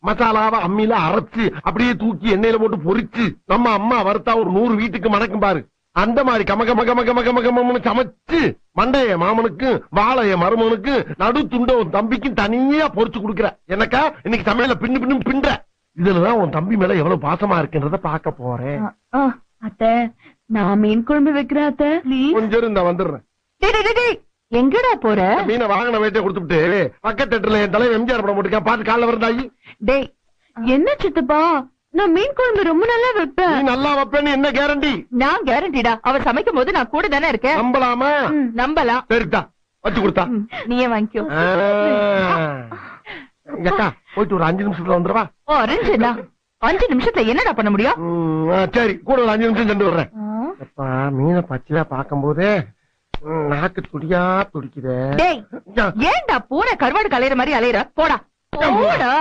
மசாலாவை அம்மியில அரைச்சு அப்படியே தூக்கி எண்ணெயில போட்டு பொரிச்சு நம்ம அம்மா வறுத்தா ஒரு 100 வீட்டுக்கு மணக்கும் பாரு. அந்த மாதிரி கமகமகமகமகம சமைச்சு மண்டைய மாமனுக்கு வாழைய மருமனுக்கு நடு துண்ட உன் தம்பிக்கும் தனியா பொரிச்சு கொடுக்குற. எனக்கா இன்னைக்கு சமையல பின்னு பின்னு பின்ற. இதுலதான் உன் தம்பி மேல எவ்வளவு பாசமா இருக்குன்றத பாக்க போறேன். அத்தை நான் மீன் குழம்பு வைக்கிறேன் அத்தை. கொஞ்சம் இருந்தா வந்துடுறேன். எங்கடா போற? மீனை வாங்கின வேட்டை கொடுத்துட்டு பக்கத்து தேட்டர்ல என் தலைவர் எம்ஜிஆர் படம் போட்டுருக்கேன், பாத்து காலைல வரந்தாயி. டேய் என்ன சித்தப்பா, நான் மீன் குழம்பு ரொம்ப நல்லா வைப்பேன். நீ நல்லா வைப்பேன்னு என்ன கேரண்டி? நான் கேரண்டிடா, அவர் சமைக்கும் போது நான் கூட தானே இருக்கேன். நம்பலாமா? நம்பலாம். சரிதா வச்சு கொடுத்தா நீயே வாங்கிக்கோ. அக்கா போயிட்டு ஒரு 5 நிமிஷத்துல வந்துருவா. 5 நிமிஷத்துல என்னடா பண்ண முடியும்? சரி கூட ஒரு 5 நிமிஷம் சென்று வர்றேன். மீனை பச்சையா பாக்கும் போதே நாக்கு துடியா துடிக்குதே. ஏன்டா பூனை கருவாடு கலையிற மாதிரி அலையிற? போடா போடா.